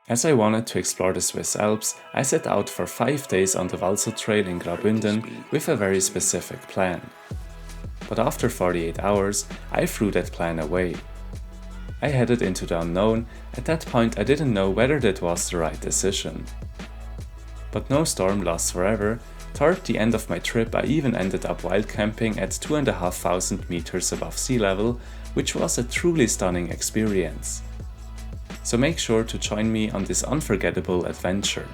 As I wanted to explore the Swiss Alps, I set out for 5 days on the Vals trail in Graubünden with a very specific plan. But after 48 hours, I threw that plan away. I headed into the unknown. At that point I didn't know whether that was the right decision. But no storm lasts forever. Toward the end of my trip I even ended up wild camping at 2,500 meters above sea level, which was a truly stunning experience. So make sure to join me on this unforgettable adventure.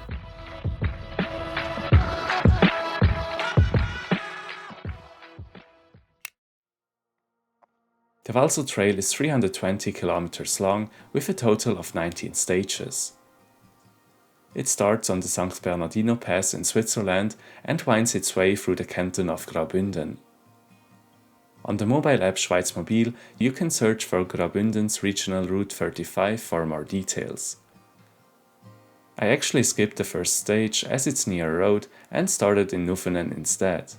The Vals trail is 320 kilometers long with a total of 19 stages. It starts on the St. Bernardino Pass in Switzerland and winds its way through the canton of Graubünden. On the mobile app Schweiz Mobil, you can search for Graubünden's regional route 35 for more details. I actually skipped the first stage as it's near a road and started in Nufenen instead.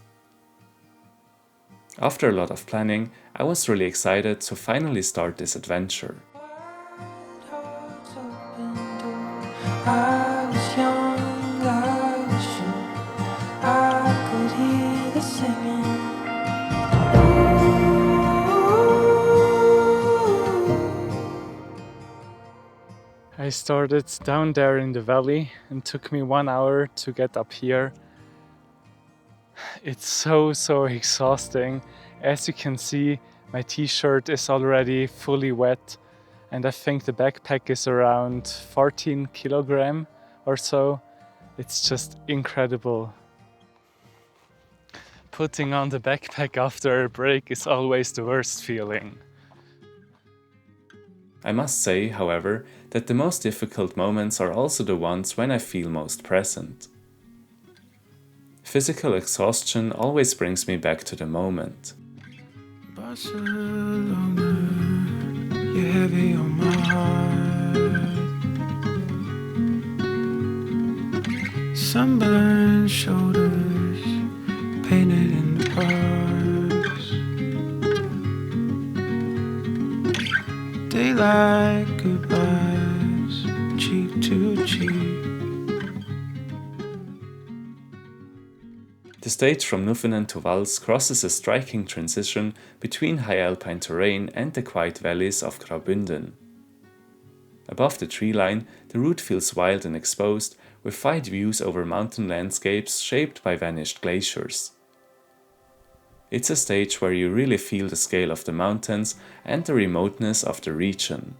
After a lot of planning, I was really excited to finally start this adventure. I started down there in the valley and took me 1 hour to get up here. It's so exhausting. As you can see, my t-shirt is already fully wet and I think the backpack is around 14 kilogram or so. It's just incredible. Putting on the backpack after a break is always the worst feeling. I must say, however, that the most difficult moments are also the ones when I feel most present. Physical exhaustion always brings me back to the moment. Barcelona, you're heavy on my heart. Sunburned shoulders, painted in the parks. Daylight goodbyes, cheek to cheek. The stage from Nufenen to Vals crosses a striking transition between high alpine terrain and the quiet valleys of Graubünden. Above the tree line, the route feels wild and exposed, with wide views over mountain landscapes shaped by vanished glaciers. It's a stage where you really feel the scale of the mountains and the remoteness of the region.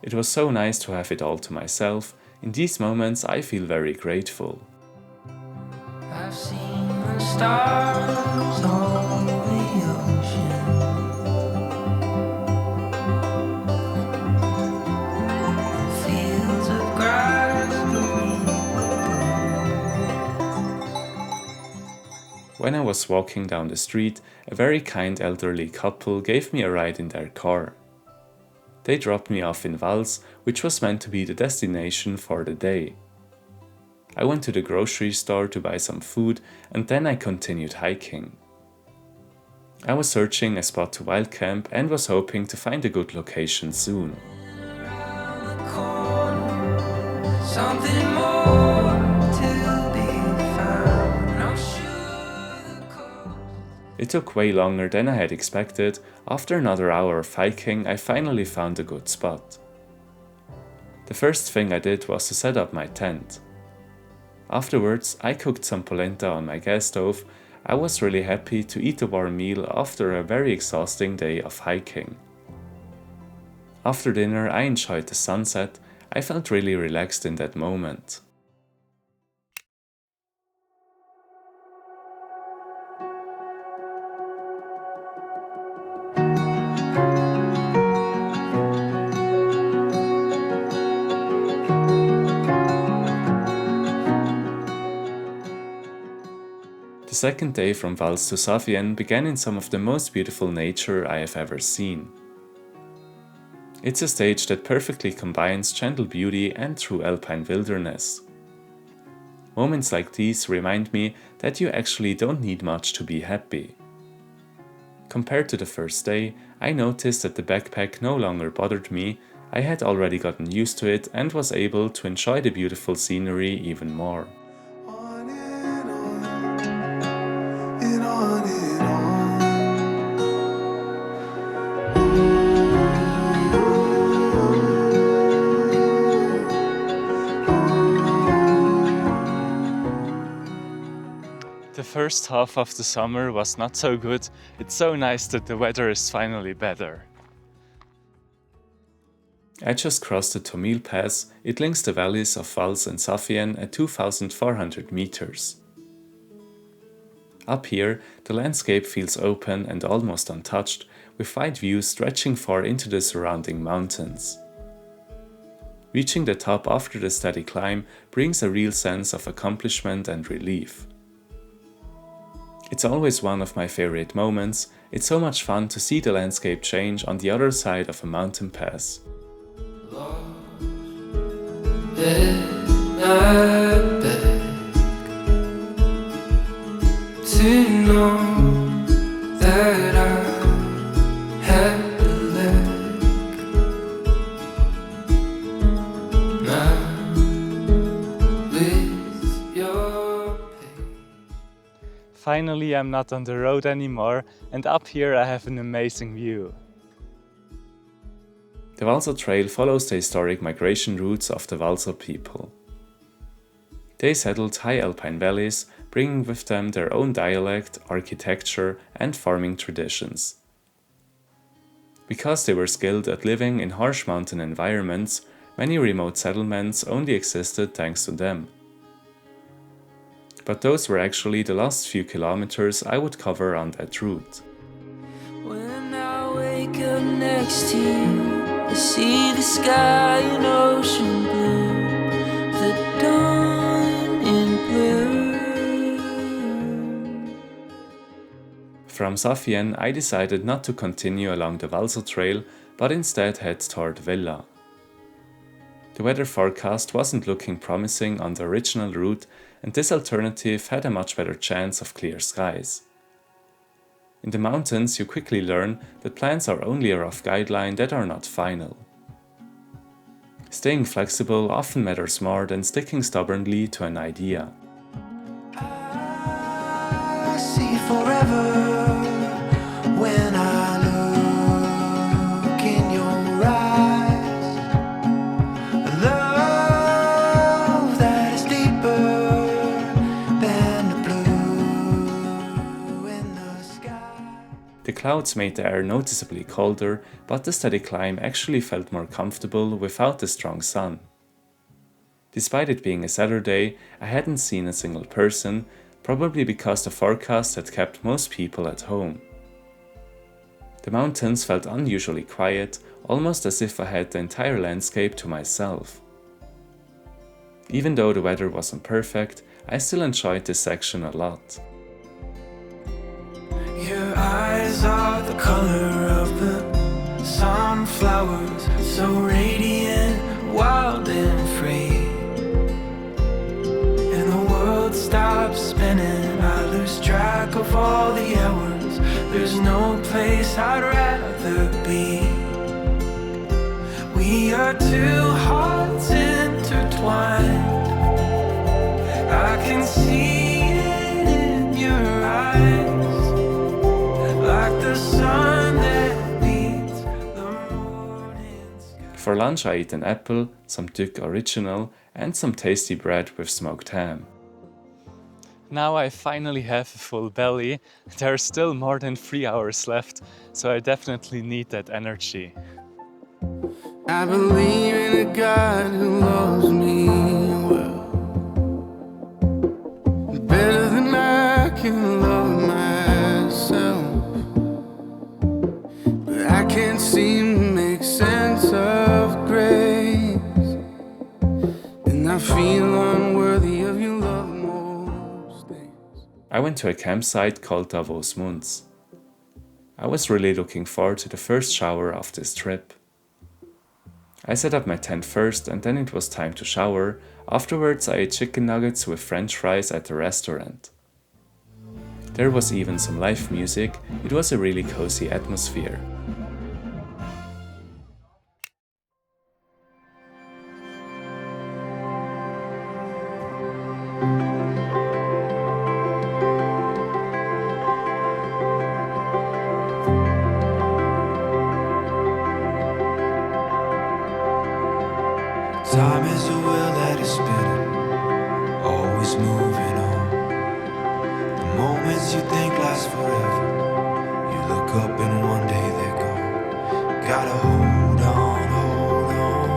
It was so nice to have it all to myself. In these moments I feel very grateful. I've seen the stars on the ocean. Fields of grass growing. When I was walking down the street, a very kind elderly couple gave me a ride in their car. They dropped me off in Vals, which was meant to be the destination for the day. I went to the grocery store to buy some food and then I continued hiking. I was searching a spot to wild camp and was hoping to find a good location soon. It took way longer than I had expected. After another hour of hiking, I finally found a good spot. The first thing I did was to set up my tent. Afterwards, I cooked some polenta on my gas stove. I was really happy to eat a warm meal after a very exhausting day of hiking. After dinner, I enjoyed the sunset. I felt really relaxed in that moment. The second day from Vals to Safien began in some of the most beautiful nature I have ever seen. It's a stage that perfectly combines gentle beauty and true alpine wilderness. Moments like these remind me that you actually don't need much to be happy. Compared to the first day, I noticed that the backpack no longer bothered me. I had already gotten used to it and was able to enjoy the beautiful scenery even more. On and on, and on and on. The first half of the summer was not so good. It's so nice that the weather is finally better. I just crossed the Tomil Pass. It links the valleys of Vals and Safien at 2,400 meters. Up here, the landscape feels open and almost untouched, with wide views stretching far into the surrounding mountains. Reaching the top after the steady climb brings a real sense of accomplishment and relief. It's always one of my favorite moments. It's so much fun to see the landscape change on the other side of a mountain pass. To know that I had a leg now with your pain. Finally, I'm not on the road anymore, and up here I have an amazing view. The Vals Trail follows the historic migration routes of the Vals people. They settled high alpine valleys, bringing with them their own dialect, architecture, and farming traditions. Because they were skilled at living in harsh mountain environments, many remote settlements only existed thanks to them. But those were actually the last few kilometers I would cover on that route. When I wake up next to you, I see the sky in ocean blue, the dawn in blue. From Safien, I decided not to continue along the Vals Trail, but instead head toward Vella. The weather forecast wasn't looking promising on the original route, and this alternative had a much better chance of clear skies. In the mountains, you quickly learn that plans are only a rough guideline that are not final. Staying flexible often matters more than sticking stubbornly to an idea. I see forever when I look in your eyes. A love that is deeper than the blue in the sky. The clouds made the air noticeably colder, but the steady climb actually felt more comfortable without the strong sun. Despite it being a Saturday, I hadn't seen a single person, probably because the forecast had kept most people at home. The mountains felt unusually quiet, almost as if I had the entire landscape to myself. Even though the weather wasn't perfect, I still enjoyed this section a lot. Your eyes are the color of the sunflowers, so radiant, wild and free. And the world stops spinning, I lose track of all the hours. There's no place I'd rather be. We are two hearts intertwined. I can see it in your eyes, like the sun that beats the morning sky. For lunch I ate an apple, some Duck original, and some tasty bread with smoked ham. Now I finally have a full belly. There are still more than 3 hours left, so I definitely need that energy. I believe in a God who loves me well, better than I can love myself. But I can't seem to make sense of grace, and I feel unworthy of your love most days. I went to a campsite called Davos Munz. I was really looking forward to the first shower of this trip. I set up my tent first and then it was time to shower. Afterwards I ate chicken nuggets with french fries at the restaurant. There was even some live music. It was a really cozy atmosphere. Time is a wheel that is spinning, always moving on. The moments you think last forever, you look up and one day they're gone. Gotta hold on, hold on.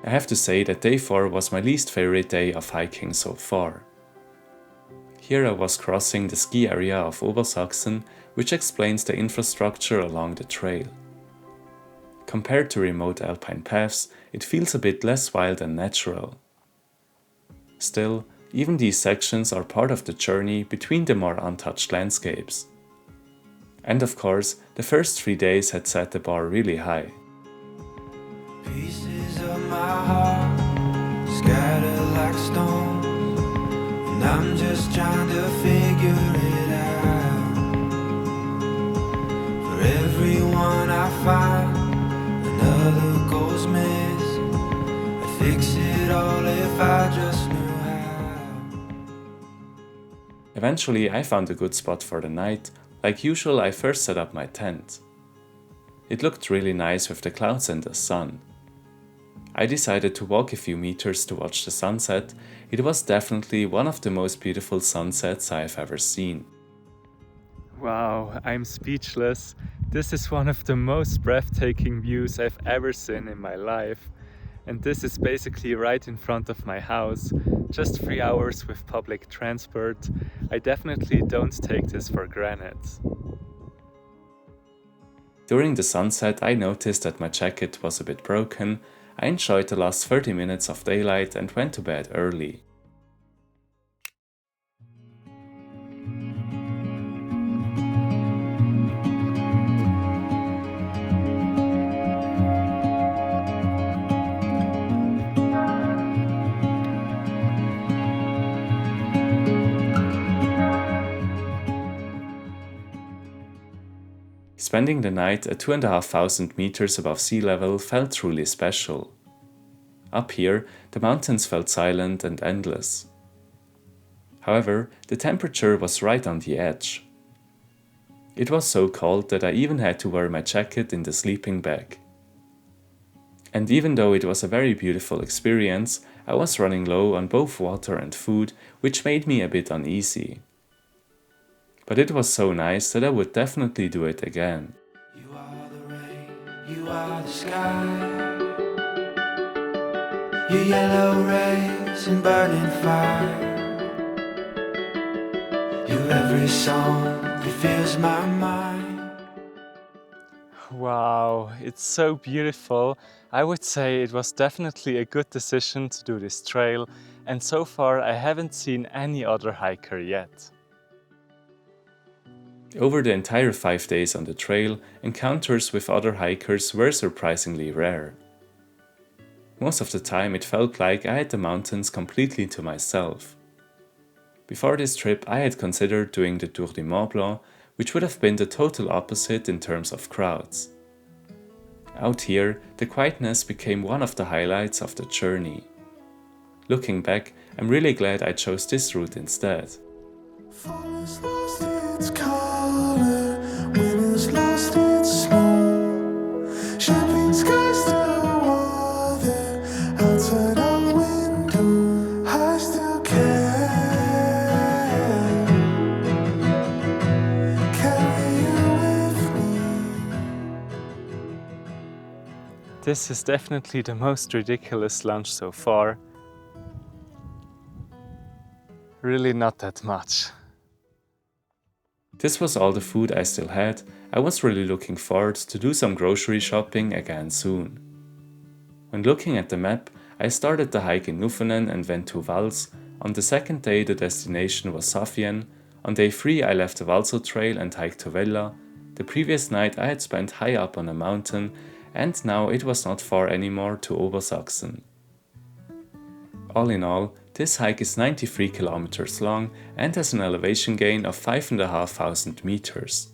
I have to say that day 4 was my least favorite day of hiking so far. Here I was crossing the ski area of Obersaxen, which explains the infrastructure along the trail. Compared to remote alpine paths, it feels a bit less wild and natural. Still, even these sections are part of the journey between the more untouched landscapes. And of course, the first 3 days had set the bar really high. Pieces of my heart scattered like stones, and I'm just trying to figure it out. For everyone I find, another goes missing. I'd fix it all if I just knew how. Eventually, I found a good spot for the night. Like usual, I first set up my tent. It looked really nice with the clouds and the sun. I decided to walk a few meters to watch the sunset. It was definitely one of the most beautiful sunsets I've ever seen. Wow, I'm speechless. This is one of the most breathtaking views I've ever seen in my life. And this is basically right in front of my house. Just 3 hours with public transport. I definitely don't take this for granted. During the sunset, I noticed that my jacket was a bit broken. I enjoyed the last 30 minutes of daylight and went to bed early. Spending the night at 2,500 meters above sea level felt truly special. Up here, the mountains felt silent and endless. However, the temperature was right on the edge. It was so cold that I even had to wear my jacket in the sleeping bag. And even though it was a very beautiful experience, I was running low on both water and food, which made me a bit uneasy. But it was so nice that I would definitely do it again. You are the rain, you are the sky. Your yellow rays and burning fire. Your every song that fills my mind. Wow, it's so beautiful. I would say it was definitely a good decision to do this trail, and so far I haven't seen any other hiker yet. Over the entire 5 days on the trail, encounters with other hikers were surprisingly rare. Most of the time it felt like I had the mountains completely to myself. Before this trip I had considered doing the Tour du Mont Blanc, which would have been the total opposite in terms of crowds. Out here, the quietness became one of the highlights of the journey. Looking back, I'm really glad I chose this route instead. Its color, winter's lost its snow. Champagne skies still water outside our window. I still can carry you with me. This is definitely the most ridiculous lunch so far. Really not that much. This was all the food I still had. I was really looking forward to do some grocery shopping again soon. When looking at the map, I started the hike in Nufenen and went to Vals. On the second day the destination was Safien. On day 3 I left the Vals trail and hiked to Vella. The previous night I had spent high up on a mountain, and now it was not far anymore to Obersaxen. All in all, this hike is 93 kilometers long and has an elevation gain of 5,500 meters.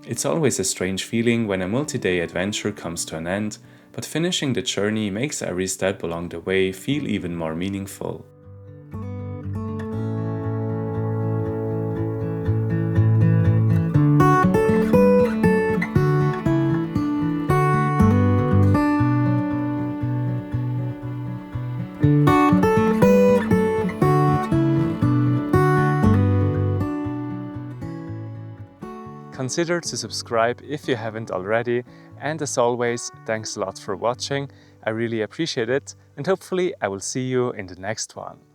It's always a strange feeling when a multi-day adventure comes to an end, but finishing the journey makes every step along the way feel even more meaningful. consider to subscribe if you haven't already, and as always, thanks a lot for watching. I really appreciate it, and hopefully I will see you in the next one.